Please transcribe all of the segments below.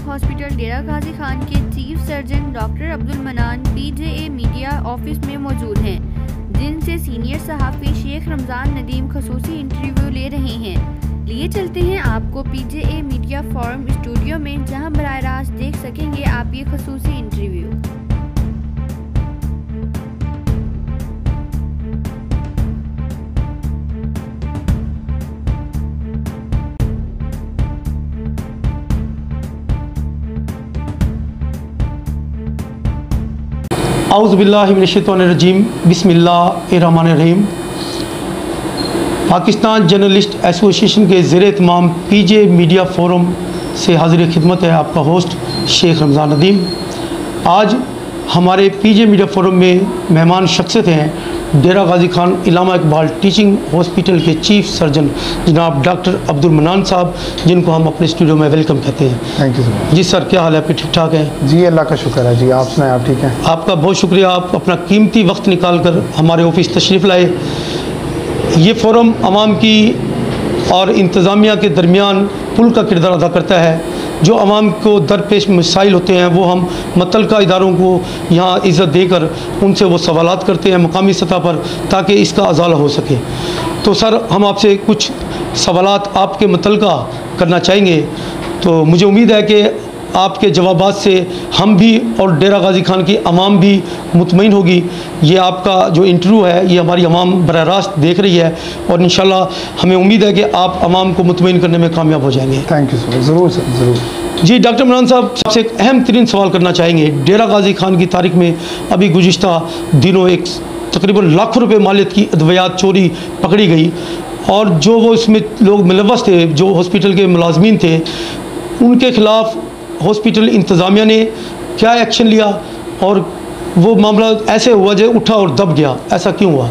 Hospital डेरा गाजी खान के chief surgeon doctor Abdul मनान पीजेए media office में मौजूद हैं, जिनसे सीनियर सहाफ़ी शेख रमज़ान नदीम खसूसी इंटरव्यू ले रहे हैं। लिए चलते हैं आपको पीजेए मीडिया फोरम स्टूडियो में, जहां बराह रास्त देख सकेंगे आप ये खसूसी इंटरव्यू। औज़ुबिल्लाहि मिनश्शैतानिर्रजीम बिस्मिल्लाहिर्रहमानिर्रहीम। पाकिस्तान जर्नलिस्ट एसोसिएशन के ज़ेर-ए-इत्माम पीजे मीडिया फोरम से हाज़िर खिदमत है आपका होस्ट शेख रमज़ान नदीम। आज हमारे पीजे मीडिया फोरम में मेहमान शख्सियत हैं डेरा गाजी खान इलामा इकबाल टीचिंग हॉस्पिटल के चीफ सर्जन जनाब डॉक्टर अब्दुल मनान साहब, जिनको हम अपने स्टूडियो में वेलकम कहते हैं। Thank you sir. जी सर, क्या हाल है? आपके ठीक ठाक हैं? जी अल्लाह का शुक्र है जी, आप सुनाएं, आप ठीक हैं? आपका बहुत शुक्रिया, आप अपना कीमती वक्त निकाल कर हमारे ऑफिस तशरीफ़ लाए। ये फोरम आवाम की और इंतज़ामिया के दरमियान पुल का किरदार अदा करता है। जो आवाम को दरपेश मसाइल होते हैं वो हम मुतल्लिका इदारों को यहाँ इज़्ज़त देकर उनसे वो सवालात करते हैं मकामी सतह पर, ताकि इसका अजाला हो सके। तो सर, हम आपसे कुछ सवालात आपके मुतल्लिका करना चाहेंगे, तो मुझे उम्मीद है कि आपके जवाबात से हम भी और डेरा गाजी खान की आवाम भी मुतमईन होगी। ये आपका जो इंटरव्यू है ये हमारी आवाम बराह रास्त देख रही है और इंशाल्लाह हमें उम्मीद है कि आप आवाम को मुतमईन करने में कामयाब हो जाएंगे। थैंक यू सर, ज़रूर सर, ज़रूर। जी डॉक्टर मनान साहब, सबसे एक अहम तरीन सवाल करना चाहेंगे। डेरा गाजी खान की तारीख में अभी गुज़िश्ता दिनों एक तकरीबन लाखों रुपये मालियत की अद्वियात चोरी पकड़ी गई, और जो वो इसमें लोग मुलव्वस थे, जो हॉस्पिटल के मुलाजमीन थे, उनके ख़िलाफ़ हॉस्पिटल इंतज़ामिया ने क्या एक्शन लिया और वो मामला ऐसे हुआ जो उठा और दब गया, ऐसा क्यों हुआ?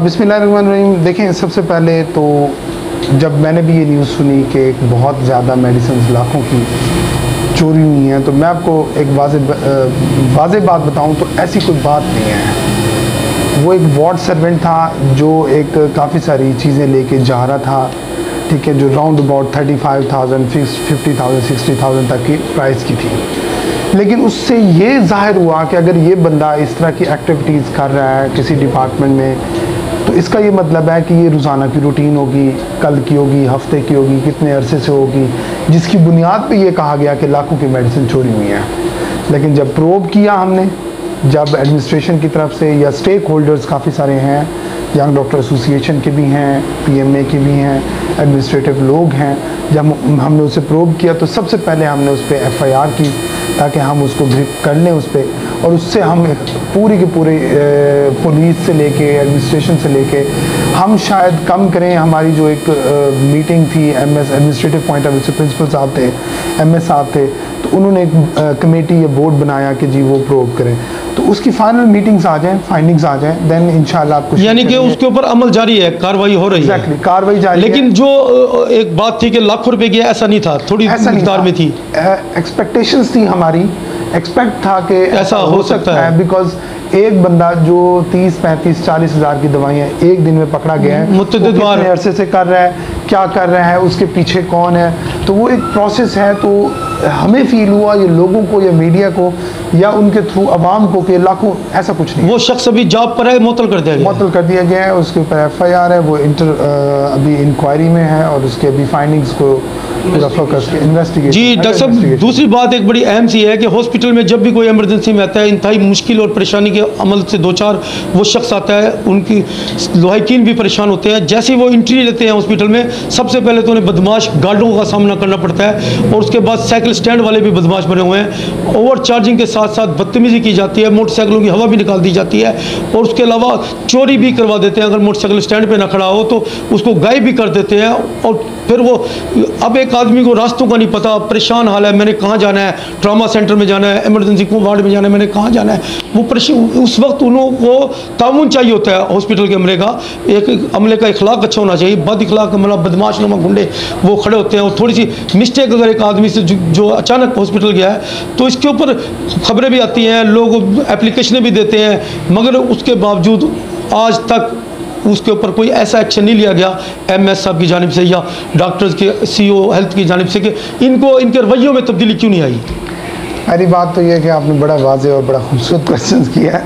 बिस्मिल्लाहिर्रहमानिर्रहीम। देखें, सबसे पहले तो जब मैंने भी ये न्यूज़ सुनी कि बहुत ज़्यादा मेडिसिन लाखों की चोरी हुई हैं, तो मैं आपको एक वाज़े बात बताऊं तो ऐसी कोई बात नहीं है। वो एक वार्ड सर्वेंट था जो एक काफ़ी सारी चीज़ें लेके जा रहा था, ठीक है, जो राउंड अबाउट 35,000, 50,000, 60,000 तक की प्राइस की थी। लेकिन उससे ये ज़ाहिर हुआ कि अगर ये बंदा इस तरह की एक्टिविटीज़ कर रहा है किसी डिपार्टमेंट में, तो इसका ये मतलब है कि ये रोज़ाना की रूटीन होगी, कल की होगी, हफ्ते की होगी, कितने अरसे से होगी, जिसकी बुनियाद पे ये कहा गया कि लाखों की मेडिसिन चोरी हुई है। लेकिन जब प्रोब किया हमने, जब एडमिनिस्ट्रेशन की तरफ से या स्टेक होल्डर्स काफ़ी सारे हैं, यंग डॉक्टर एसोसिएशन के भी हैं, पीएमए के भी हैं, एडमिनिस्ट्रेटिव लोग हैं, जब हमने उसे प्रोब किया तो सबसे पहले हमने उस पर एफआईआर की ताकि हम उसको ग्रिप कर लें उस पर, और उससे हम पूरी के पूरे पुलिस से लेके एडमिनिस्ट्रेशन से लेके हम शायद कम करें। हमारी जो एक मीटिंग थी MS administrative point of view से प्रिंसिपल साहब थे, एमएस साहब थे, तो उन्होंने एक कमेटी या बोर्ड बनाया कि जी वो प्रोब करें, तो उसकी फाइनल मीटिंग्स आ जाएं, फाइंडिंग्स आ जाएं, देन इंशाल्लाह आपको, यानी कि उसके ऊपर अमल जारी है, कार्रवाई हो रही है। एग्जैक्टली, कार्रवाई जारी है। लेकिन जो एक बात थी कि लाखों रुपए की, ऐसा नहीं था, थोड़ी मिकदार में थी। एक्सपेक्टेशंस थी हमारी, एक्सपेक्ट था कि ऐसा हो सकता है, बिकॉज एक बंदा जो 30, 35, 40 हज़ार की दवाइयाँ एक दिन में पकड़ा गया है, मुतअद्दिद बार अरसे से कर रहा है, क्या कर रहा है, उसके पीछे कौन है, तो वो एक प्रोसेस है। तो हमें फील हुआ ये लोगों को या मीडिया को या उनके थ्रू आवाम को कि लाखों, ऐसा कुछ नहीं। वो शख्स अभी जॉब पर है, मुअत्तल कर दिया गया है, उसके ऊपर एफआईआर है, वो अभी इंक्वायरी में है और उसके अभी फाइंडिंग्स को इन्वेस्टिगेशन। जी डॉक्टर साहब, दूसरी बात एक बड़ी अहम सी है कि हॉस्पिटल में जब भी कोई इमरजेंसी में आता है, इंतहाई मुश्किल और परेशानी के अमल से दो चार वो शख्स आता है, उनकी लुहाइकीन भी परेशान होते हैं। जैसे ही वो एंट्री लेते हैं हॉस्पिटल में, सबसे पहले तो उन्हें बदमाश गार्डों का सामना करना पड़ता है, और उसके बाद साइकिल स्टैंड वाले भी बदमाश बने हुए हैं। ओवर चार्जिंग के साथ साथ बदतमीजी की जाती है, मोटरसाइकिलों की हवा भी निकाल दी जाती है, और उसके अलावा चोरी भी करवा देते हैं। अगर मोटरसाइकिल स्टैंड पे ना खड़ा हो तो उसको गायब भी कर देते हैं, और फिर वो, अब एक आदमी को रास्तों का नहीं पता, परेशान हाल है, मैंने कहाँ जाना है, ट्रामा सेंटर में जाना है, इमरजेंसी वार्ड में जाना है, मैंने कहाँ जाना है, वो उस वक्त उन्हों को तामुन चाहिए होता है हॉस्पिटल के अमले का। एक अमले का इखलाक अच्छा होना चाहिए, बद इखलाक अमला, बदमाश नुमा गुंडे वो खड़े होते हैं, और थोड़ी सी मिस्टेक अगर एक आदमी से जो अचानक हॉस्पिटल गया है, तो इसके ऊपर खबरें भी आती हैं, लोग एप्लीकेशनें भी देते हैं, मगर उसके बावजूद आज तक उसके ऊपर कोई ऐसा एक्शन नहीं लिया गया MS साहब की जानिब से या डॉक्टर्स के CO हेल्थ की जानिब से कि इनको इनके रवैयों में तब्दीली क्यों नहीं आई? पहली बात तो ये है कि आपने बड़ा वाज़ेह और बड़ा खूबसूरत क्वेश्चन किया है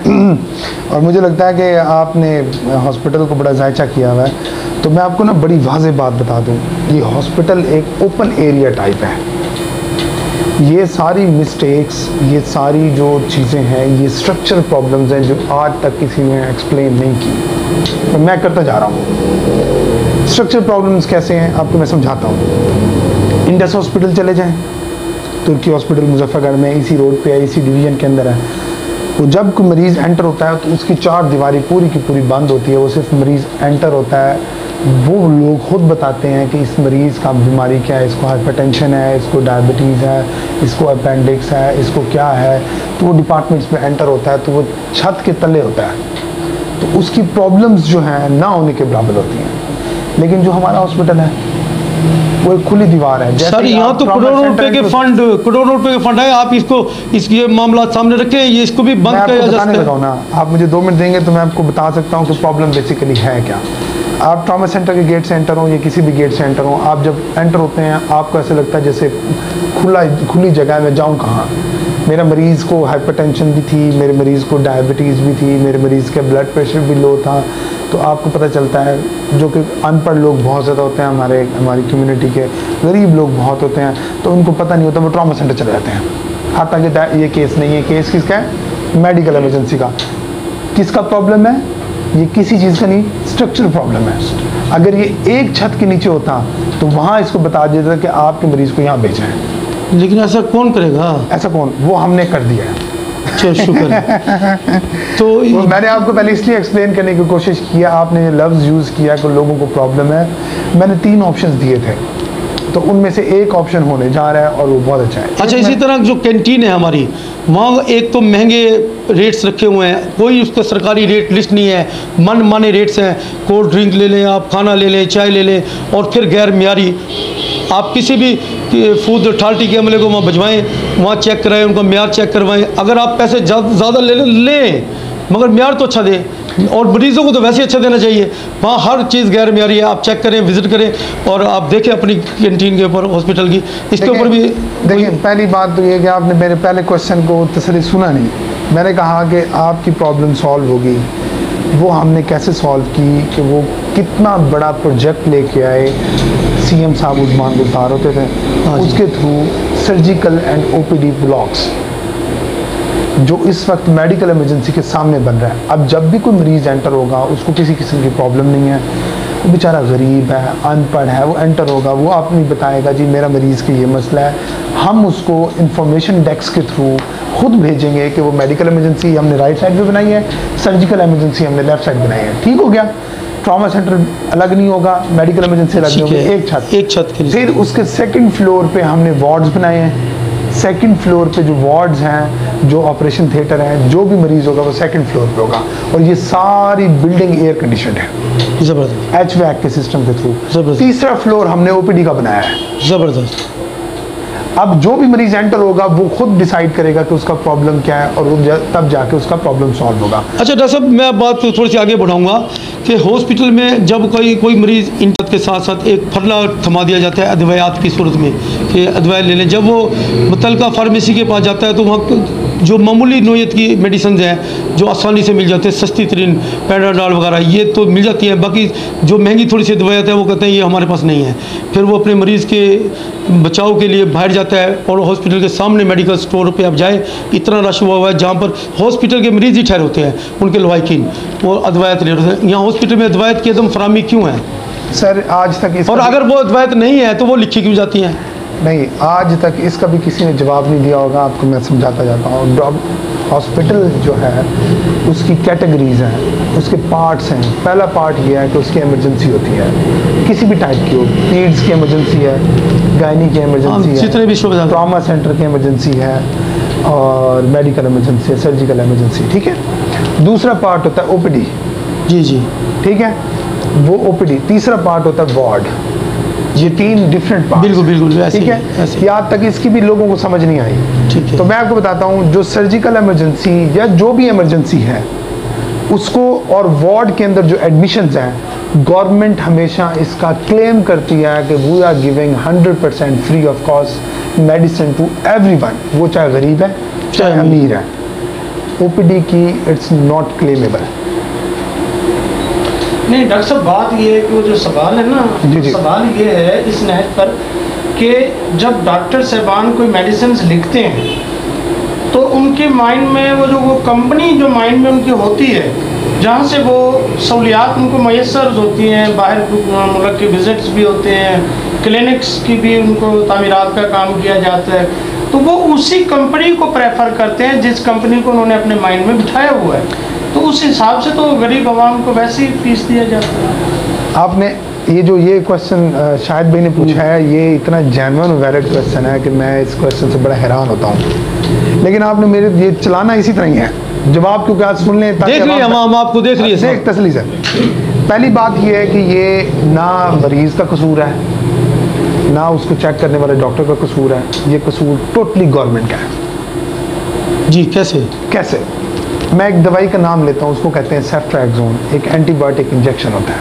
और मुझे लगता है कि आपने हॉस्पिटल को बड़ा जायचा किया हुआ है। तो मैं आपको ना बड़ी वाज़ेह बात बता दूं, ये हॉस्पिटल एक ओपन एरिया टाइप है। ये सारी मिस्टेक्स, ये सारी जो चीज़ें हैं, ये स्ट्रक्चरल प्रॉब्लम्स हैं जो आज तक किसी ने एक्सप्लेन नहीं की, तो मैं करता जा रहा हूँ। स्ट्रक्चरल प्रॉब्लम्स कैसे हैं आपको मैं समझाता हूँ। इंडस हॉस्पिटल चले जाएं, तुर्की हॉस्पिटल मुजफ्फरगढ़ में इसी रोड पे है, इसी डिवीज़न के अंदर है। तो जब कोई मरीज़ एंटर होता है तो उसकी चार दीवारी पूरी की पूरी बंद होती है, वो सिर्फ मरीज़ एंटर होता है। वो लोग खुद बताते हैं कि इस मरीज़ का बीमारी क्या है, इसको हाइपरटेंशन है, इसको डायबिटीज़ है, इसको अपेंडिक्स है, इसको क्या है। तो वो डिपार्टमेंट्स में एंटर होता है तो वो छत के तले होता है, तो उसकी प्रॉब्लम्स जो हैं ना होने के बराबर होती हैं। लेकिन जो हमारा हॉस्पिटल है वो एक खुली दीवार है। सर यहाँ तो करोड़ों रुपए के फंड है, आप इसके मामला सामने रखें, ये इसको भी बंद किया जा सकता है ना। आप मुझे 2 मिनट देंगे तो मैं आपको बता सकता हूँ कि प्रॉब्लम बेसिकली है क्या। आप ट्रॉमा सेंटर के गेट से एंटर हो या किसी भी गेट से एंटर हो, आप जब एंटर होते हैं आपको ऐसा लगता है जैसे खुली जगह में जाऊँ कहाँ। मेरा मरीज़ को हाइपरटेंशन भी थी, मेरे मरीज़ को डायबिटीज़ भी थी, मेरे मरीज़ का ब्लड प्रेशर भी लो था। तो आपको पता चलता है, जो कि अनपढ़ लोग बहुत ज़्यादा होते हैं हमारी कम्युनिटी के, गरीब लोग बहुत होते हैं, तो उनको पता नहीं होता, वो ट्रॉमा सेंटर चले जाते हैं। हालांकि ये केस नहीं है, केस किसका है? मेडिकल इमरजेंसी का। किसका प्रॉब्लम है? ये किसी चीज़ का नहीं, स्ट्रक्चरल प्रॉब्लम है। अगर ये एक छत के नीचे होता तो वहाँ इसको बता देता कि आपके मरीज़ को यहाँ भेजा है। लेकिन ऐसा कौन करेगा? ऐसा कौन? वो हमने कर दिया है। चलो शुक्र। तो मैंने आपको पहले इसलिए एक्सप्लेन करने की कोशिश किया, आपने लफ्ज़ यूज़ किया कि लोगों को प्रॉब्लम है। मैंने 3 ऑप्शंस दिए थे, तो उनमें से एक ऑप्शन होने जा रहा है और वो बहुत अच्छा है। अच्छा, इसी तरह जो कैंटीन है हमारी, वहाँ एक तो महंगे रेट्स रखे हुए हैं, कोई उसका सरकारी रेट लिस्ट नहीं है, मन माने रेट्स हैं। कोल्ड ड्रिंक ले लें, आप खाना ले लें, चाय ले लें, और फिर गैर म्यारी। आप किसी भी फूड अथॉरिटी के अमले को वहाँ भिजवाएँ, वहाँ चेक कराएँ, उनका म्यार चेक करवाएँ। अगर आप पैसे ज़्यादा लें मगर म्यार तो अच्छा दें, और मरीज़ों को तो वैसे अच्छा देना चाहिए। वहाँ हर चीज़ गैर म्यारी है, आप चेक करें, विज़िट करें, और आप देखें अपनी कैंटीन के ऊपर, हॉस्पिटल की, इसके ऊपर भी। देखिए, पहली बात तो ये कि आपने मेरे पहले क्वेश्चन को तसल्ली सुना नहीं। मैंने कहा कि आपकी प्रॉब्लम सॉल्व होगी, वो हमने कैसे सॉल्व की कि वो कितना बड़ा प्रोजेक्ट लेके आए। CM साहब उस्मान गुलजार होते थे, उसके through surgical and OPD blocks जो इस वक्त मेडिकल इमरजेंसी के सामने बन रहा है। अब जब भी कोई मरीज़ एंटर होगा, उसको किसी किस्म की प्रॉब्लम नहीं है, वो बेचारा गरीब है, अनपढ़ है, वो एंटर होगा, वो आप नहीं बताएगा जी मेरा मरीज़ का ये मसला है। हम उसको इंफॉर्मेशन डेस्क के थ्रू खुद भेजेंगे कि वो मेडिकल इमरजेंसी हमने राइट साइड पे बनाई है, सर्जिकल इमरजेंसी हमने लेफ्ट साइड बनाई है। ठीक हो गया, ट्रॉमा सेंटर अलग नहीं होगा, मेडिकल इमरजेंसी अलग नहीं होगी, एक छत। फिर उसके 2nd फ्लोर पे हमने वार्ड्स बनाए हैं। 2nd फ्लोर पे जो वार्ड्स हैं, जो ऑपरेशन थिएटर है, जो भी मरीज़ होगा वो 2nd फ्लोर पे होगा, और ये सारी बिल्डिंग एयर कंडीशनड है, ज़बरदस्त, HVAC के सिस्टम के थ्रू। 3रा फ्लोर हमने OPD का बनाया है। ज़बरदस्त। अब जो भी मरीज एंटर होगा वो खुद डिसाइड करेगा कि उसका प्रॉब्लम क्या है, और वो तब जाके उसका प्रॉब्लम सॉल्व होगा। अच्छा डॉक्टर साहब, मैं बात थोड़ी सी आगे बढ़ाऊंगा कि हॉस्पिटल में जब कोई मरीज़ इंटरनेट के साथ साथ एक फरला थमा दिया जाता है अदवायात की सूरत में कि अदवाएँ ले लें, जब वो मुतलका फार्मेसी के पास जाता है तो वहाँ जो मामूली नोयत की मेडिसिन हैं जो आसानी से मिल जाते हैं, सस्ती तरीन पैराडॉल वगैरह ये तो मिल जाती हैं, बाकी जो महंगी थोड़ी सी दवाइयाँ हैं वो कहते हैं ये हमारे पास नहीं है। फिर वो अपने मरीज़ के बचाव के लिए बाहर जाता है, और हॉस्पिटल के सामने मेडिकल स्टोर पे आप जाए, इतना रश हुआ है जहाँ पर हॉस्पिटल के मरीज़ ही ठहरे होते हैं, उनके लवाकिन वो अदवायत ले रहे हैं। यहाँ हॉस्पिटल में अदवायत की एकदम फरामी क्यों है सर आज तक? और अगर वो अदवायत नहीं है तो वो लिखी क्यों जाती हैं? नहीं, आज तक इसका भी किसी ने जवाब नहीं दिया होगा, आपको मैं समझाता जाता हूँ। हॉस्पिटल जो है उसकी कैटेगरीज हैं, उसके पार्ट्स हैं। पहला पार्ट ये है कि उसकी इमरजेंसी होती है, किसी भी टाइप की हो, पीड्स की इमरजेंसी है, गायनी की इमरजेंसी है, ट्रॉमा सेंटर की इमरजेंसी है, और मेडिकल इमरजेंसी है, सर्जिकल इमरजेंसी। ठीक है। दूसरा पार्ट होता है OPD। जी ठीक है, वो OPD। तीसरा पार्ट होता है वार्ड। ये 3 डिफरेंट पार्ट। बिल्कुल ठीक है। यहाँ तक इसकी भी लोगों को समझ नहीं आई। ठीक है। तो मैं आपको बताता हूँ, जो सर्जिकल इमरजेंसी या जो भी इमरजेंसी है उसको, और वार्ड के अंदर जो एडमिशन्स हैं, गवर्नमेंट हमेशा इसका क्लेम करती है कि we are giving 100% free of cost medicine to everyone, वो चाहे गरीब है चाहे अमीर है। ओपीडी की इट्स नॉट क्लेमेबल। नहीं डॉक्टर साहब, बात ये है कि वो जो सवाल है ना, जी। सवाल ये है इस नहज पर कि जब डॉक्टर साहबान कोई मेडिसिन लिखते हैं तो उनके माइंड में वो कंपनी जो माइंड में उनकी होती है, जहाँ से वो सहूलियात उनको मैसर होती हैं, बाहर मुल्क के विजिट्स भी होते हैं, क्लिनिक्स की भी उनको तामीरात का काम किया जाता है, तो वो उसी कंपनी को प्रेफर करते हैं जिस कंपनी को उन्होंने अपने माइंड में बिठाया हुआ है। तो उस हिसाब से तो गरीब आवाम को वैसे ही फीस दिया जाता है। आपने ये क्वेश्चन शाहिद भाई ने पूछा है, ये इतना जेन्युइन और वैलिड क्वेश्चन है कि मैं इस क्वेश्चन से बड़ा हैरान होता हूँ। लेकिन आपने मेरे ये चलाना इसी तरह ही है, जवाब क्योंकि आज सुन लें, देख रही हम आपको देख रही है देख तसली से। पहली बात ये है कि ये ना मरीज का कसूर है, ना उसको चेक करने वाले डॉक्टर का कसूर है, ये कसूर टोटली गवर्नमेंट का है। जी कैसे? मैं एक दवाई का नाम लेता हूँ, उसको कहते हैं सेफ्ट्राक्सोन, एक एंटीबायोटिक इंजेक्शन होता है,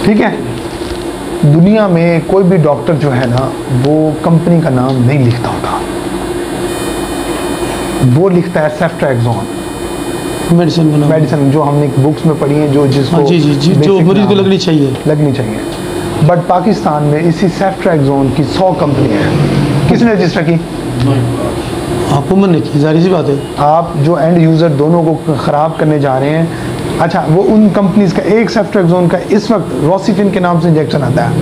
ठीक है। दुनिया में कोई भी डॉक्टर जो है ना, वो कंपनी का नाम नहीं लिखता होता, वो लिखता है सेफ्ट्राक्सोन मेडिसिन जो हमने बुक्स में पढ़ी है, जो जिसको जी जो मरीज को लगनी चाहिए। बट पाकिस्तान में इसी सेफ्ट्राक्सोन की 100 कंपनियां हैं। किसने रजिस्टर की? हुकूमत ने की, जाहिर सी बात है। आप जो एंड यूज़र दोनों को ख़राब करने जा रहे हैं। अच्छा, वो उन कंपनीज का एक सेफ्ट्राक्सोन का इस वक्त रोसिफिन के नाम से इंजेक्शन आता है,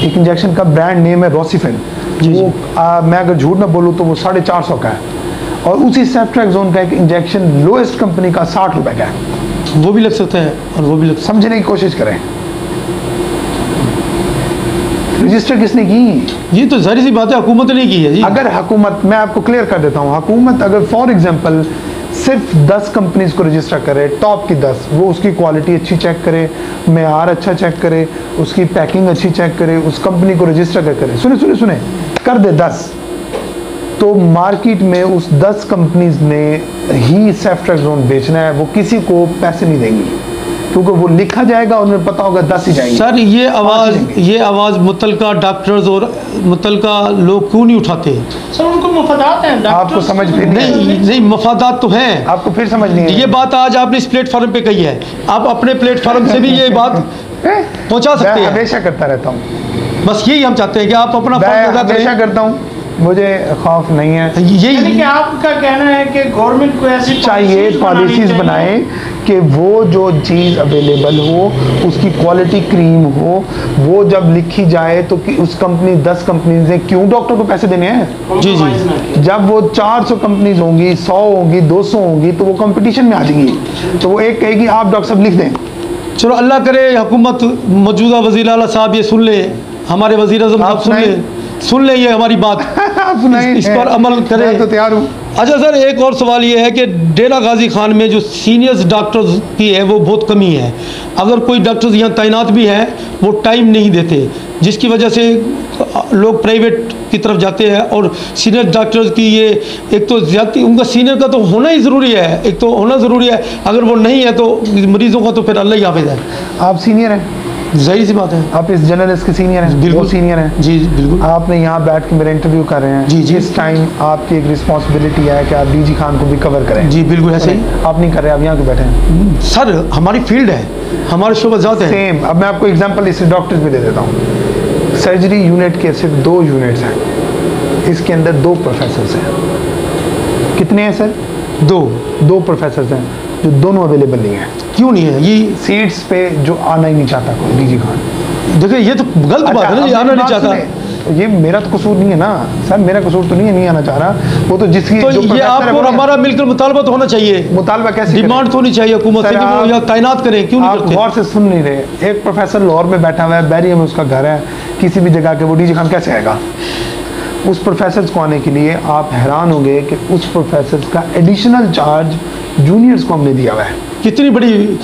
एक इंजेक्शन का ब्रांड नेम है रोसिफिन। वो मैं अगर झूठ ना बोलूँ तो वो 450 का है, और उसी सेफ्ट्राक्सोन का एक इंजेक्शन लोएस्ट कंपनी का 60 रुपए का है। वो भी लग सकता है और वो भी लग, समझने की कोशिश करें। रजिस्टर किसने की? ये तो जाहिर सी बात है हुकूमत ने की है जी। अगर हुकूमत, मैं आपको क्लियर कर देता हूँ, हुकूमत अगर फॉर एग्जांपल सिर्फ 10 कंपनीज को रजिस्टर करे, टॉप की 10, वो उसकी क्वालिटी अच्छी चेक करे, मेयार अच्छा चेक करे, उसकी पैकिंग अच्छी चेक करे, उस कंपनी को रजिस्टर करे, सुने कर दे 10, तो मार्केट में उस 10 कंपनीज ने ही सेफ्ट्राक्सोन बेचना है, वो किसी को पैसे नहीं देंगी, क्योंकि वो लिखा जाएगा और उन्हें पता होगा 10 ही जाएंगे। सर ये आवाज़ मुतलका डॉक्टर्स और मुतलका लोग क्यों नहीं उठाते? सर उनको मफादात हैं, आपको समझ नहीं मफादात तो हैं, आपको फिर समझ नहीं है। ये बात आज आपने इस प्लेटफॉर्म पे कही है, आप अपने प्लेटफॉर्म से भी ये बात पहुंचा सकते हैं। हमेशा करता रहता हूँ, बस यही हम चाहते हैं कि आप अपना फर्ज अदा करें। हमेशा करता हूँ, मुझे खौफ नहीं है। यही कि आपका कहना है कि गवर्नमेंट को ऐसी चाहिए पॉलिसीज बनाए कि वो जो चीज़ अवेलेबल हो, उसकी क्वालिटी क्रीम हो, वो जब लिखी जाए तो कि उस कंपनी 10 कंपनीज ने क्यों डॉक्टर को पैसे देने हैं? जी जी। जब वो 400 कंपनीज होंगी, 100 होंगी, 200 होंगी, तो वो कंपटीशन में आ जाएंगी, तो वो एक कहेगी आप डॉक्टर साहब लिख दें। चलो अल्लाह करे हुकूमत मौजूदा वज़ीर आला साहब ये सुन ले, हमारे वज़ीर आज़म साहब सुन ले ये हमारी बात, इस पर अमल करें तो तैयार हूँ। अच्छा सर, एक और सवाल ये है कि डेरा गाजी खान में जो सीनियर्स डॉक्टर्स की है वो बहुत कमी है। अगर कोई डॉक्टर्स यहाँ तैनात भी हैं वो टाइम नहीं देते, जिसकी वजह से लोग प्राइवेट की तरफ जाते हैं, और सीनियर डॉक्टर्स की ये एक तो ज़्यादा, उनका सीनियर का तो होना ही ज़रूरी है, एक तो होना ज़रूरी है, अगर वो नहीं है तो मरीज़ों का तो फिर अल्लाह ही हाफ़िज़ है। आप सीनियर हैं, जाहिर सी बात है, आप इस जर्नलिस्ट के सीनियर हैं, बिल्कुल सीनियर हैं जी बिल्कुल। आपने यहाँ बैठ के मेरा इंटरव्यू कर रहे हैं जी। इस टाइम आपकी एक रिस्पॉन्सिबिलिटी है कि आप डीजी खान को भी कवर करें। जी बिल्कुल ऐसे ही। आप नहीं कर रहे, आप यहाँ क्यों बैठे हैं? सर हमारी फील्ड है, हमारे शोबा ज़ात है। सेम। अब मैं आपको एग्जांपल इससे डॉक्टर्स भी दे देता हूँ। सर्जरी यूनिट के सिर्फ 2 यूनिट्स हैं, इसके अंदर 2 प्रोफेसर्स हैं। कितने हैं सर? 2 प्रोफेसर्स हैं, जो दोनों अवेलेबल नहीं है। क्यों नहीं है? ये सीट्स पे जो आना ही नहीं चाहता कोई डीजी खान। देखिए ये तो गलत बात है ना, ये आना नहीं चाहता। ये मेरा तो कसूर नहीं है ना सर, मेरा कसूर तो नहीं है, नहीं आना चाह रहा, वो तो जिसकी तो ये आपको और हमारा मिलकर मुतालबा तो होना चाहिए। मुतालबा कैसे? डिमांड तो नहीं चाहिए हुकूमत से कि वो या तैनात करें, क्यों नहीं करते? गौर से सुन नहीं रहे। एक प्रोफेसर लाहौर में बैठा हुआ है, बैरिया में उसका घर है, किसी भी जगह के, वो डीजी खान कैसे आएगा? उस प्रोफेसर को आने के लिए आप हैरान होंगे कि उस प्रोफेसर का एडिशनल चार्ज जूनियर्स को हमने दिया हुआ है। कितनी बड़ी?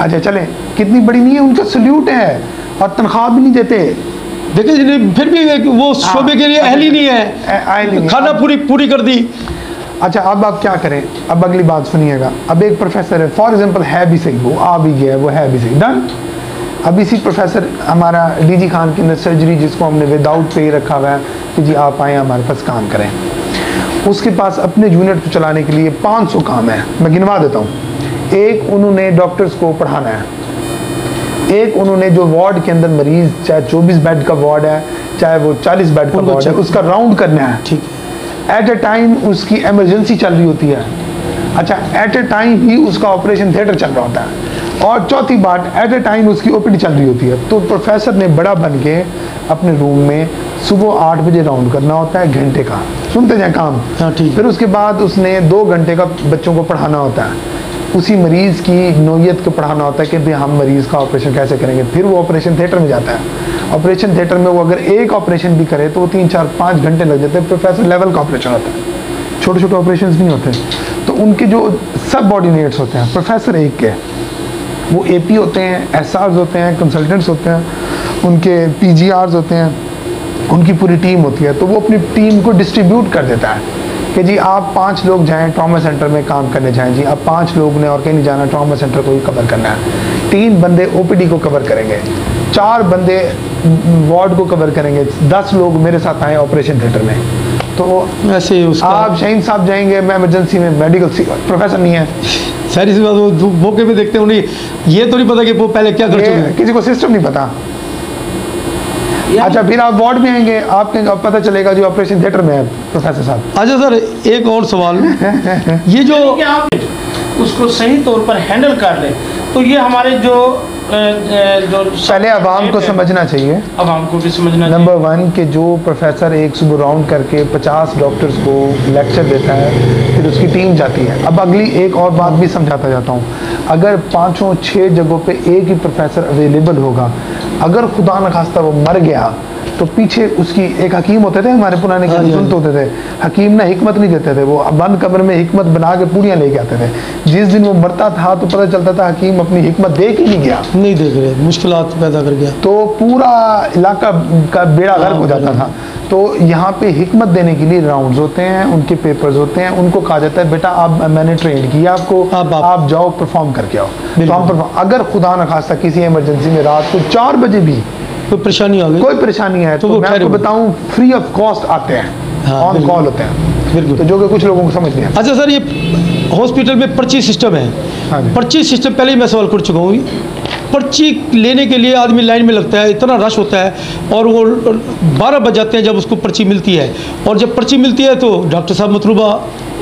अच्छा चले, कितनी बड़ी नहीं है, उनका सल्यूट है, और तनख्वाह भी नहीं देते। देखिए फिर भी वो शोबे के लिए अहल ही नहीं है, खाना पूरी कर दी। अच्छा, अब आप क्या करें, अब अगली बात सुनिएगा। अब एक प्रोफेसर है, फॉर एग्जांपल है भी सही, वो आ भी गया है, वो है भी सही, डन। अब इसी प्रोफेसर हमारा डीजी खान के अंदर सर्जरी, जिसको हमने विदाउट पे रखा हुआ है कि जी आप आए हमारे पास काम करें, उसके पास अपने यूनिट को चलाने के लिए 500 काम है। मैं गिनवा देता हूँ। एक, उन्होंने डॉक्टर्स को पढ़ाना है। एक, उन्होंने जो वार्ड के अंदर मरीज, चाहे 24 बेड का वार्ड है, चाहे वो 40 बेड का वार्ड है, उसका राउंड करना है। ठीक, एट ए टाइम उसकी इमरजेंसी चल रही होती है। अच्छा, एट ए टाइम ही उसका ऑपरेशन थिएटर चल रहा होता है। और चौथी बात, एट ए टाइम उसकी ओपीडी चल रही होती है। तो प्रोफेसर ने बड़ा बन के अपने रूम में सुबह 8 बजे राउंड करना होता है, घंटे का, सुनते जाए काम। हाँ, ठीक। फिर उसके बाद उसने 2 घंटे का बच्चों को पढ़ाना होता है, उसी मरीज़ की नोयत को पढ़ाना होता है कि भाई हम मरीज़ का ऑपरेशन कैसे करेंगे। फिर वो ऑपरेशन थिएटर में जाता है। ऑपरेशन थिएटर में वो अगर एक ऑपरेशन भी करे तो वो 3, 4, 5 घंटे लग जाते हैं। प्रोफेसर लेवल का ऑपरेशन होता है, छोटे छोटे ऑपरेशन नहीं होते। तो उनके जो सब ऑर्डिनेट्स होते हैं प्रोफेसर एक के, वो AP होते हैं, SRs होते हैं, कंसल्टेंट्स होते हैं, उनके PGRs होते हैं, उनकी पूरी टीम होती है। तो वो अपनी टीम को डिस्ट्रीब्यूट कर देता है कि जी आप 5 लोग जाएं ट्रॉमा सेंटर में काम करने जाएं, जी अब 5 लोग ने और कहीं नहीं जाना, ट्रॉमा सेंटर को ही कवर करना है। 3 बंदे OPD को कवर करेंगे, 4 बंदे वार्ड को कवर करेंगे, 10 लोग मेरे साथ आए ऑपरेशन थिएटर में। तो ऐसे उसका आप शाहीन साहब जाएंगे, मैं इमरजेंसी में, मेडिकल प्रोफेसर नहीं है, सारी सी बात वो मौके पे देखते हैं, उन्हें ये तो नहीं पता कि वो पहले क्या कर चुके हैं। किसी को सिस्टम नहीं पता। अच्छा, फिर आप वार्ड में आएंगे, आपके पता चलेगा जो ऑपरेशन थिएटर में है प्रोफेसर साहब। अच्छा सर, एक और सवाल, ये जो कि आप उसको सही तौर पर हैंडल कर लें, तो ये हमारे जो पहले आवाम को समझना चाहिए, आवाम को भी समझना चाहिए। नंबर 1 कि जो प्रोफेसर एक सुबह राउंड करके 50 डॉक्टर्स को लेक्चर देता है, फिर उसकी टीम जाती है। अब अगली एक और बात भी समझाता जाता हूँ, अगर 5-6 जगहों पे एक ही प्रोफेसर अवेलेबल होगा, अगर खुदा न खास्ता वो मर गया तो पीछे उसकी एक हकीम होते थे हमारे पुराने सुनते होते थे, हकीम ना हिकमत नहीं देते थे, वो बंद कब्र में हिकमत बना के पूड़ियाँ लेके आते थे। जिस दिन वो मरता था तो पता चलता था हकीम अपनी हिकमत देख ही नहीं गया, नहीं देख रहे, मुश्किलात पैदा कर गया, तो पूरा इलाका का बेड़ा गर्क हो जाता था। तो यहाँ पे हिकमत देने के लिए राउंड्स होते हैं, उनके पेपर्स होते हैं, उनको कहा जाता है बेटा आप, मैंने ट्रेन किया आपको, आप जाओ परफॉर्म करके आओ। तो हम परफॉर्म, अगर खुदा न खास्ता किसी इमरजेंसी में रात को 4 बजे भी कोई परेशानी आ गई, कोई परेशानी है तो मैं आपको बताऊं फ्री ऑफ कॉस्ट आते हैं, ऑन कॉल होते हैं, बिल्कुल, तो जो कि कुछ लोगों को समझ नहीं आता। अच्छा सर, ये हॉस्पिटल में पर्ची सिस्टम है, पर्ची सिस्टम पहले ही मैं सवाल कर चुका हूँ। पर्ची लेने के लिए आदमी लाइन में लगता है, इतना रश होता है, और वो 12 बज जाते हैं जब उसको पर्ची मिलती है, और जब पर्ची मिलती है तो डॉक्टर साहब मतलूबा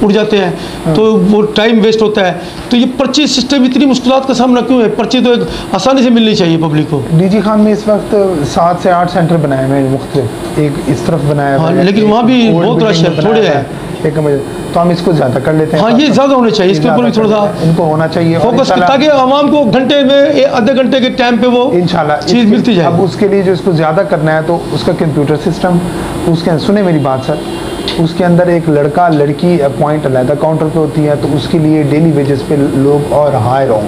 उड़ जाते हैं, तो वो टाइम वेस्ट होता है। तो ये पर्ची सिस्टम इतनी मुश्किलात का सामना क्यों है? पर्ची तो एक आसानी से मिलनी चाहिए पब्लिक को। डीजी खान में इस वक्त 7 से 8 सेंटर बनाए हुए हैं मुख्तलिफ, एक इस तरफ बनाया है, लेकिन वहाँ भी बहुत रश है, थोड़े है एक, तो हम इसको ज़्यादा कर लेते हैं। हाँ, ये ज़्यादा होने चाहिए, इसके ऊपर भी थोड़ा सा इनको होना चाहिए फोकस, ताकि आवाम को घंटे में, आधे घंटे के टाइम पे वो इंशाल्लाह चीज़ मिलती जाए। अब उसके लिए जो इसको ज़्यादा करना है तो उसका कंप्यूटर सिस्टम, उसके सुने मेरी बात सर, उसके अंदर एक लड़का लड़की अपॉइंट अलहदा काउंटर पे होती है, तो उसके लिए डेली वेजेस पे लोग और हायर हों,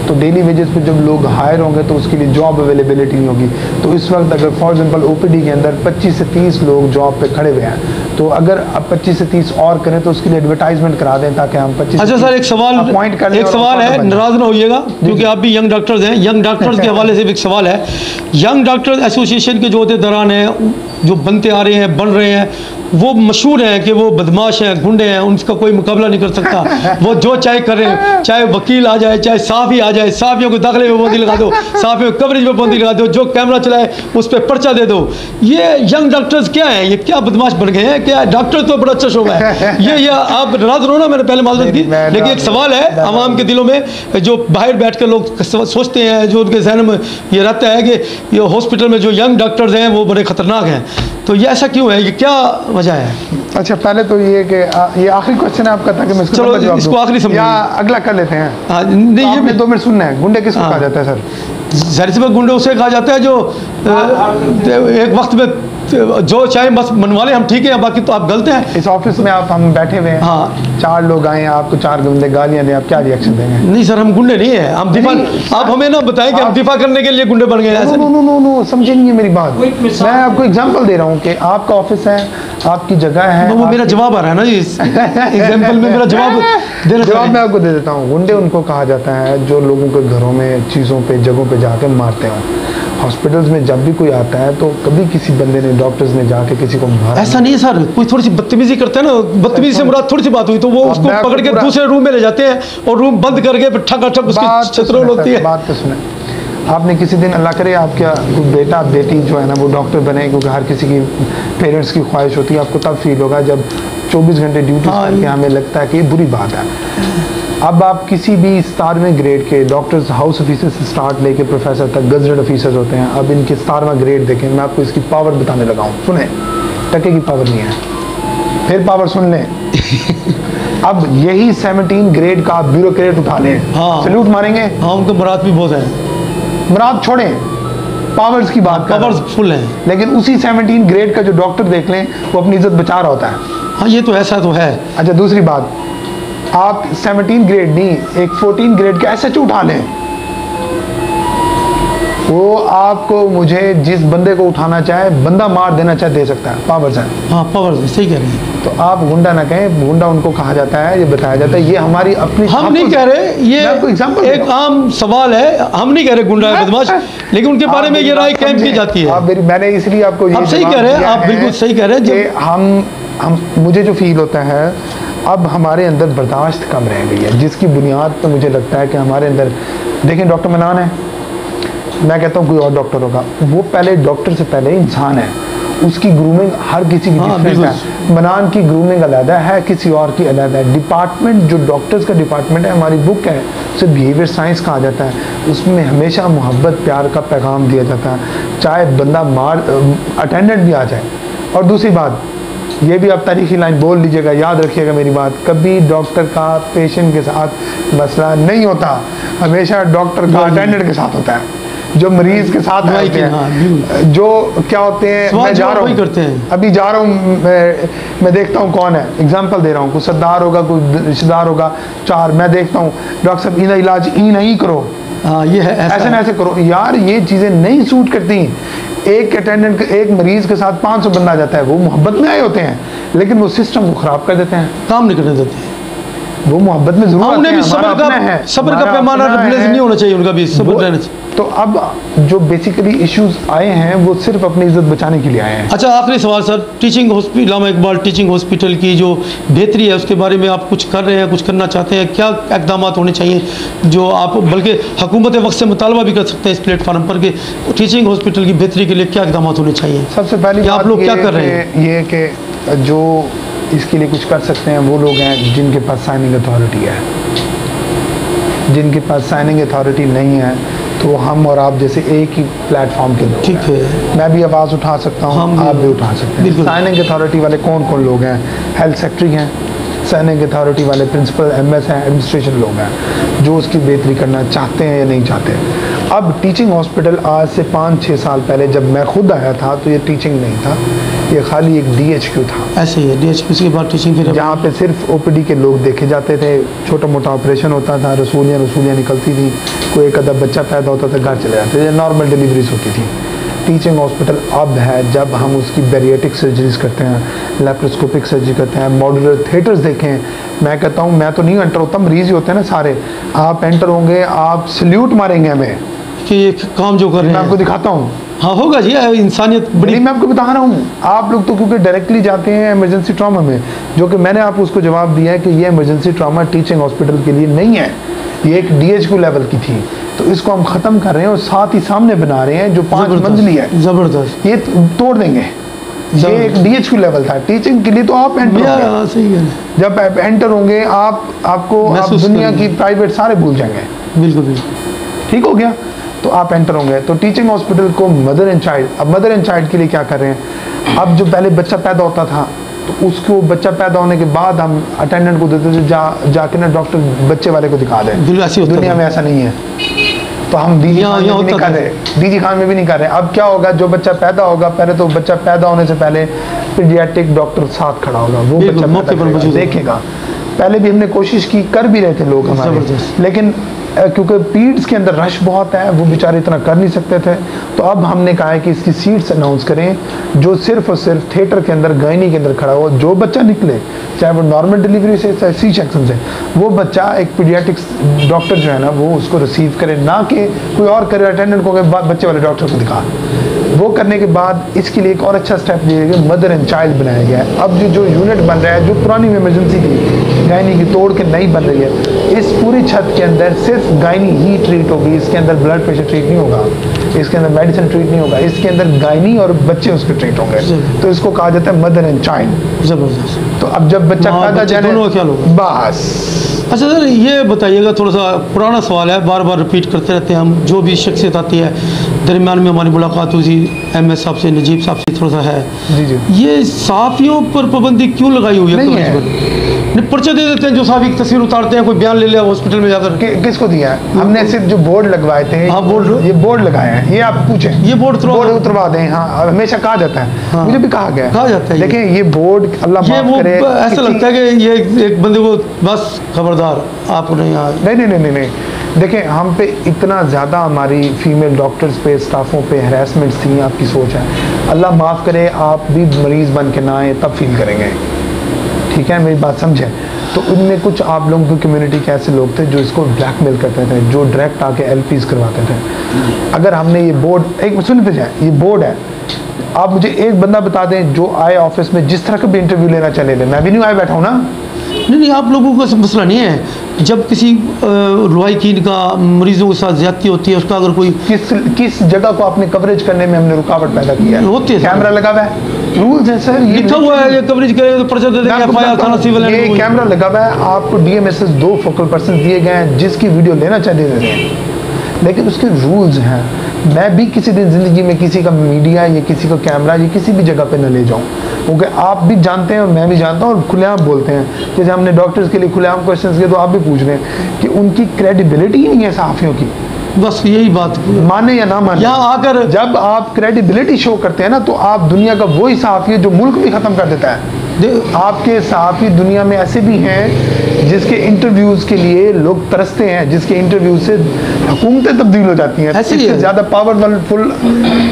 तो डेली वेजेस पे जब लोग हायर होंगे तो उसके लिए जॉब अवेलेबिलिटी नहीं होगी। तो इस वक्त अगर फॉर एग्जांपल OPD के अंदर 25 से 30 लोग जॉब पे खड़े हुए हैं, तो अगर अब 25 से 30 और करें तो उसके लिए एडवर्टाइजमेंट करा दें ताकि हम 25। अच्छा सर, एक सवाल है, नाराज ना होइएगा क्योंकि आप भी यंग डॉक्टर्स हैं, यंग डॉक्टर्स के हवाले से भी एक सवाल है। यंग डॉक्टर्स एसोसिएशन के जो अहदेदारान हैं, जो बनते आ रहे हैं, बन रहे हैं, वो मशहूर हैं कि वो बदमाश हैं, गुंडे हैं, उनका कोई मुकाबला नहीं कर सकता। वो जो चाहे करें, चाहे वकील आ जाए, चाहे साफ़ी आ जाए, साफ़ियों को दाखिले में पाबंदी लगा दो, साफ़ियों को कवरेज में पाबंदी लगा दो, जो कैमरा चलाए उस पर पर्चा दे दो। ये यंग डॉक्टर्स क्या हैं? ये क्या बदमाश बन गए हैं? क्या डॉक्टर तो बड़ा अच्छा शोभा है। ये आप नाराज रहो ना, मैंने पहले माजरत की, लेकिन एक सवाल है आवाम के दिलों में, जो बाहर बैठ कर लोग सोचते हैं, जो उनके जहन में ये रहता है कि ये हॉस्पिटल में जो यंग डॉक्टर्स हैं वो बड़े ख़तरनाक हैं, तो ये ऐसा क्यों है? ये क्या वजह है? अच्छा, पहले तो ये कि ये आखिरी क्वेश्चन है आपका, ताकि मैं इसको आखिरी समझ, या अगला कर लेते हैं। नहीं, ये भी 2 मिनट सुनना है। गुंडे किसको कहा जाता है सर? जाहिर सी बात, गुंडे उसे कहा जाता है जो एक वक्त में जो चाहे बस मनवा लें हम, ठीक है, बाकी तो आप गलत हैं। इस ऑफिस में हम बैठे हुए हैं, हाँ, 4 लोग आए हैं, आपको 4 बंदे गालियां दें, आप क्या रिएक्शन देंगे? नहीं सर, हम गुंडे नहीं है, हम दिफा, आप हमें ना बताएं कि हम दिफा करने के लिए गुंडे बन गए ऐसे? नो, समझेंगे मेरी बात। मैं आपको एग्जांपल दे रहा हूँ कि आपका ऑफिस है, आपकी जगह है। वो मेरा जवाब आ रहा है ना जी, इस एग्जांपल में मेरा जवाब देना। जवाब मैं आपको दे देता हूँ। गुंडे उनको कहा जाता है जो लोगों के घरों में, चीज़ों पे, जगहों पे जाके मारते हैं। हॉस्पिटल्स में जब भी कोई आता है तो कभी किसी बंदे ने, डॉक्टर्स ने जाके किसी को मारा? ऐसा नहीं है सर, कोई थोड़ी सी बदतमीजी करते हैं ना, बदतमीजी से मुराद थोड़ी सी बात हुई तो वो उसको पकड़ के दूसरे रूम में ले जाते हैं और रूम बंद करके ठक ठक उसकी छतरोल होती है। बात तो सुने, आपने किसी दिन, अल्लाह करे आपका बेटा बेटी जो है ना वो डॉक्टर बने, क्योंकि हर किसी की पेरेंट्स की ख्वाहिश होती है। आपको तब फील होगा जब 24 घंटे ड्यूटी करके हमें लगता है कि ये बुरी बात है। अब आप किसी भी 17वें ग्रेड के डॉक्टर्स, हाउस ऑफिसर से स्टार्ट लेके प्रोफेसर तक गजटेड ऑफिसर्स होते हैं। अब इनके 17वां ग्रेड देखें, मैं आपको इसकी पावर बताने लगा हूँ। सुने, टके की पावर नहीं है, फिर पावर सुन लें। अब यही 17 ग्रेड का ब्यूरोक्रेट उठा लें, सैल्यूट मारेंगे। हाँ, उनको मुराद भी बहुत है। मुराद छोड़ें, पावर्स की बात कर, पावर्स फुल है। लेकिन उसी 17 ग्रेड का जो डॉक्टर देख लें वो अपनी इज्जत बचा रहा होता है। हाँ, ये तो ऐसा तो है। अच्छा, दूसरी बात, आप 17 ग्रेड नहीं, एक 14 ग्रेड का एसएचओ उठा लें, वो आपको, मुझे जिस बंदे को उठाना चाहे, बंदा मार देना चाहे, दे सकता है। पावर्स है। हाँ, पावर्स है, सही कह रहे हैं। तो आप गुंडा ना कहें, गुंडा उनको कहा जाता है, ये बताया जाता है, ये हमारी अपनी, हम नहीं कह रहे, ये एग्जाम्पल एक आम सवाल है, हम नहीं कह रहे गुंडा है, बदमाश, लेकिन उनके बारे में ये राय कैंप की जाती है। आप मैंने इसलिए आपको ये सही कह रहे हैं, आप बिल्कुल सही कह रहे हैं। हम मुझे जो फील होता है, अब हमारे अंदर बर्दाश्त कम रह गई है, जिसकी बुनियाद पर मुझे लगता है कि हमारे अंदर, देखें डॉक्टर मनान है, मैं कहता हूँ कोई और डॉक्टर होगा, वो पहले डॉक्टर से पहले इंसान है, उसकी ग्रूमिंग हर किसी की डिफरेंट है। मनान की ग्रूमिंग अलग है, किसी और की अलग है। डिपार्टमेंट जो डॉक्टर्स का डिपार्टमेंट है, हमारी बुक है, उसे बिहेवियर साइंस कहा जाता है, उसमें हमेशा मोहब्बत प्यार का पैगाम दिया जाता है, चाहे बंदा अटेंडेंट भी आ जाए। और दूसरी बात, ये भी आप तारीखी लाइन बोल लीजिएगा, याद रखिएगा मेरी बात, कभी डॉक्टर का पेशेंट के साथ मसला नहीं होता, हमेशा डॉक्टर का अटेंडेंट के साथ होता है, जो मरीज के साथ होते हैं, जो क्या होते हैं। मैं जा रहा हूँ, अभी जा रहा हूँ, मैं देखता हूँ कौन है, एग्जांपल दे रहा हूँ, कोई सरदार होगा, कोई रिश्तेदार होगा, 4, मैं देखता हूँ डॉक्टर साहब इधर इलाज ई नहीं करो, ये है ऐसे करो। यार ये चीज़ें नहीं सूट करती। एक अटेंडेंट, एक मरीज के साथ 500 बंदा जाता है, वो मोहब्बत में आए होते हैं, लेकिन वो सिस्टम को खराब कर देते हैं, काम नहीं करने देते। वो मोहब्बत में जरूर उन्हें भी सब्र का पैमाना नहीं होना चाहिए, उनका भी सब्र रहना चाहिए। तो अब जो बेसिकली इश्यूज आए हैं वो सिर्फ अपनी इज्जत बचाने के लिए आए हैं। अच्छा, आखिरी सवाल sir, teaching hospital, Allama Iqbal teaching hospital की जो बेहतरी है उसके बारे में आप कुछ कर रहे हैं, कुछ करना चाहते हैं? क्या इकदाम होने चाहिए जो आप, बल्कि हुकूमत वक्त से मुतालबा भी कर सकते हैं इस प्लेटफार्म पर कि टीचिंग हॉस्पिटल की बेहतरी के लिए क्या इकदाम होने चाहिए? सबसे पहले आप लोग क्या कर रहे हैं? ये कि जो इसके लिए कुछ कर सकते हैं वो लोग हैं जिनके पास साइनिंग अथॉरिटी है। जिनके पास साइनिंग अथॉरिटी नहीं है तो हम और आप जैसे एक ही प्लेटफॉर्म के लोग, ठीक है, मैं भी आवाज़ उठा सकता हूँ, आप भी उठा सकते हैं। साइनिंग अथॉरिटी वाले कौन कौन लोग हैं? हेल्थ सेक्रेटरी हैं, साइनिंग अथॉरिटी वाले प्रिंसिपल एमएस हैं, एडमिनिस्ट्रेशन लोग हैं जो उसकी बेहतरी करना चाहते हैं या नहीं चाहते। अब टीचिंग हॉस्पिटल आज से 5-6 साल पहले जब मैं खुद आया था तो ये टीचिंग नहीं था, ये खाली एक DHQ था। ऐसे ही है, DHQ के बाद टीचिंग, फिर जहाँ पे सिर्फ OPD के लोग देखे जाते थे, छोटा मोटा ऑपरेशन होता था, रसूलियाँ निकलती थी, कोई एक आधा बच्चा पैदा होता था, घर चले जाते थे, नॉर्मल डिलीवरीज होती थी। टीचिंग हॉस्पिटल अब है जब हम उसकी बैरिएटिक सर्जरीज करते हैं, लैप्रोस्कोपिक सर्जरी करते हैं, मॉड्यूलर थिएटर्स देखें। मैं कहता हूँ, मैं तो नहीं एंटर होता, मरीज ही होते हैं ना सारे, आप एंटर होंगे, आप सल्यूट मारेंगे हमें कि ये काम जो कर रहे हैं। मैं आपको दिखाता हूँ। हाँ होगा जी, इंसानियत बड़ी। मैं आपको बता रहा हूँ, आप लोग तो क्योंकि डायरेक्टली जाते हैं इमरजेंसी ट्रॉमा में, जो कि मैंने आपको उसको जवाब दिया है कि ये इमरजेंसी ट्रॉमा टीचिंग हॉस्पिटल के लिए नहीं है, ये एक DHQ लेवल की थी, तो इसको हम ख़त्म कर रहे हैं और साथ ही सामने बना रहे हैं जो 5 मंजिली है, ज़बरदस्त, ये तोड़ देंगे। ये एक DHQ लेवल था, टीचिंग के लिए तो आप एंटर होंगे, सही है, जब आप एंटर होंगे आपको आप दुनिया की प्राइवेट सारे भूल जाएंगे। बिल्कुल बिल्कुल, ठीक हो गया, तो आप एंटर होंगे। तो टीचिंग हॉस्पिटल को मदर एंड चाइल्ड, अब मदर एंड चाइल्ड के लिए क्या कर रहे हैं, अब जो पहले बच्चा पैदा होता था तो उसको बच्चा पैदा होने के बाद हम अटेंडेंट को देते थे, जाके ना डॉक्टर बच्चे वाले को दिखा दें। दुनिया में ऐसा नहीं है। तो हम डीजी खान में भी नहीं कर रहे, डीजी खान में भी नहीं कर रहे। अब क्या होगा, जो बच्चा पैदा होगा, पहले तो बच्चा पैदा होने से पहले पीडियाट्रिक डॉक्टर साथ खड़ा होगा, वो बच्चा मौके पर देखेगा। पहले भी हमने कोशिश की, कर भी रहे थे लोग हमारे, लेकिन क्योंकि पीड्स के अंदर रश बहुत है, वो बेचारे इतना कर नहीं सकते थे। तो अब हमने कहा है कि इसकी सीट्स अनाउंस करें, जो सिर्फ और सिर्फ थिएटर के अंदर, गायनी के अंदर खड़ा हो, जो बच्चा निकले, चाहे वो नॉर्मल डिलीवरी से चाहे सी सेक्शन से, वो बच्चा एक पीडियाट्रिक्स डॉक्टर जो है ना वो उसको रिसीव करे, ना कि कोई और करे अटेंडेंट को बच्चे वाले डॉक्टर को दिखा। वो करने के बाद इसके लिए एक और अच्छा स्टेप लिया गया, मदर एंड चाइल्ड बनाया गया है। अब जो यूनिट बन रहा है, जो पुरानी इमरजेंसी थी गायनी की तोड़ के नई बन रही है, इस पूरी छत के अंदर सिर्फ गायनी ही ट्रीट होगी। इसके अंदर ब्लड प्रेशर ट्रीट नहीं होगा, इसके अंदर मेडिसिन ट्रीट नहीं होगा, इसके अंदर गायनी और बच्चे उसके ट्रीट होंगे। तो इसको कहा जाता है मदर एंड चाइल्ड। जबरदस्त। तो अब जब बच्चा पैदा जाने बस। अच्छा सर, ये बताइएगा, थोड़ा सा पुराना सवाल है, बार बार रिपीट करते रहते हैं हम, जो भी शख्सियत आती है, दरमियान में हमारी मुलाकात हुई MS साहब से, नजीब साहब से, थोड़ा सा है जी जी, ये सहाफ़ियों पर पाबंदी क्यों लगाई हुई है? नहीं है। पर्चे दे देते हैं, जो सहाफ़ी की तस्वीर उतारते हैं, कोई बयान ले लिया हॉस्पिटल में जाकर। किसको दिया है? हमने सिर्फ जो बोर्ड लगवाए थे। हाँ, बोर्ड, ये बोर्ड लगाए हैं, ये आप पूछें, ये बोर्ड उतरवा दें। हाँ, हमेशा कहा जाता है, हाँ, मुझे भी कहा गया, कहा जाता है। लेकिन ये बोर्ड अल्लाह माफ करे, ऐसा लगता है कि ये एक बंदे को बस खबरदार आप नहीं आए। नहीं, देखिए हम पे इतना ज़्यादा हमारी फीमेल डॉक्टर्स पे, स्टाफों पे हैरेसमेंट्स थी, आपकी सोच है, अल्लाह माफ़ करे, आप भी मरीज़ बन के ना आए तब फील करेंगे, ठीक है, मेरी बात समझें। तो उनमें कुछ आप लोगों की कम्युनिटी के ऐसे लोग थे जो इसको ब्लैकमेल करते थे, जो डायरेक्ट आके LPs करवाते थे। अगर हमने ये बोर्ड, एक सुनते जाए, ये बोर्ड है, आप मुझे एक बंदा बता दें जो आए ऑफिस में, जिस तरह का भी इंटरव्यू लेना चले थे, मैं भी नहीं आए बैठा हूँ ना। नहीं, आप लोगों का मसला नहीं है। जब किसी लोहाईकीन का मरीजों के साथ ज्यादती होती है, उसका अगर कोई किस जगह को आपने कवरेज करने में हमने रुकावट पैदा किया है? होती है, कैमरा लगा हुआ है, रूल्स है सर, ये लिखा हुआ है, ये कवरेज करेगा तो पर्चा दे देंगे, FIR थाना सिविल। ये कैमरा लगा हुआ है, आपको DMSS 2 फोकल पर्सन दिए गए हैं, जिसकी वीडियो लेना चाहिए दे दें, लेकिन उसके रूल्स हैं। मैं भी किसी दिन ज़िंदगी में किसी का मीडिया या किसी का कैमरा या किसी भी जगह पे न ले जाऊं, क्योंकि आप भी जानते हैं और मैं भी जानता हूं, और खुलेआम बोलते हैं। जैसे हमने डॉक्टर्स के लिए खुलेआम क्वेश्चंस किए, तो आप भी पूछ रहे हैं कि उनकी क्रेडिबिलिटी ही नहीं है सहाफ़ियों की। बस यही बात, माने या ना माने, यहाँ आकर जब आप क्रेडिबिलिटी शो करते हैं ना, तो आप दुनिया का वही सहाफ़ी है जो मुल्क भी ख़त्म कर देता है। आपके सहाफ़ी दुनिया में ऐसे भी हैं जिसके इंटरव्यूज़ के लिए लोग तरसते हैं, जिसके इंटरव्यू से हुकूमतें तब्दील हो जाती हैं। इससे ज़्यादा पावरफुल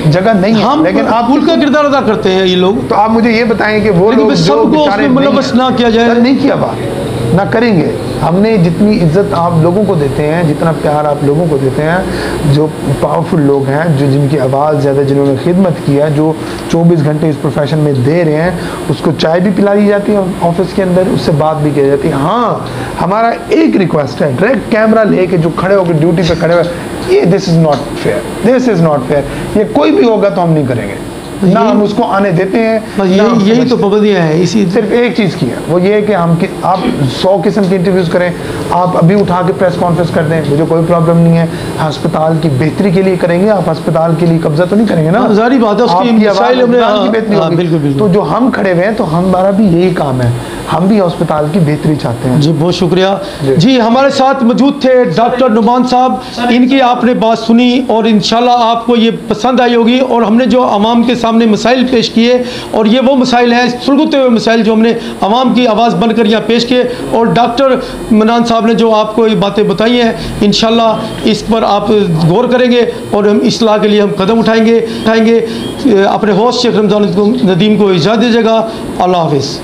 जगह नहीं है, लेकिन आप का किरदार अदा करते हैं ये लोग। तो आप मुझे ये बताएं कि वो लोग सबको मुलव्वस ना किया जाए, नहीं किया बात ना करेंगे। हमने जितनी इज्जत आप लोगों को देते हैं, जितना प्यार आप लोगों को देते हैं, जो पावरफुल लोग हैं, जो जिनकी आवाज़ ज़्यादा, जिन्होंने खिदमत की है, जो 24 घंटे इस प्रोफेशन में दे रहे हैं, उसको चाय भी पिलाई जाती है ऑफिस के अंदर, उससे बात भी की जाती है। हाँ, हमारा एक रिक्वेस्ट है, डायरेक्ट कैमरा लेके जो खड़े होकर ड्यूटी पे खड़े हुए, ये this is not fair, this is not fair. ये कोई भी होगा तो हम नहीं करेंगे, ना हम उसको आने देते हैं। यही तो पाबंदियां हैं। इसी सिर्फ एक चीज़ की है, वो ये है कि आप 100 किस्म के इंटरव्यूज़ करें, आप अभी उठा के प्रेस कॉन्फ्रेंस कर दें, मुझे कोई प्रॉब्लम नहीं है। अस्पताल की बेहतरी के लिए करेंगे, आप अस्पताल के लिए कब्जा तो नहीं करेंगे ना, जारी बात है, उसकी मिसाइल हमने बेहतरी। तो जो हम खड़े हुए हैं, तो हमारा भी यही काम है, हम भी अस्पताल की बेहतरी चाहते हैं। जी बहुत शुक्रिया जी। हमारे साथ मौजूद थे डॉक्टर नुमान साहब, इनकी आपने बात सुनी और इंशाल्लाह आपको ये पसंद आई होगी। और हमने जो आवाम के सामने मसाइल पेश किए, और ये वो मसाइल हैं, सुलगते हुए मसाइल जो हमने आवाम की आवाज़ बनकर यहाँ पेश किए, और डॉक्टर मनान साहब ने जो आपको ये बातें बताई हैं, इंशाल्लाह इस पर आप गौर करेंगे और हम इस्लाह के लिए हम कदम उठाएंगे। अपने होस्ट शेख रमज़ान नदीम को इजाज़त दीजिएगा। अल्लाह हाफिज़।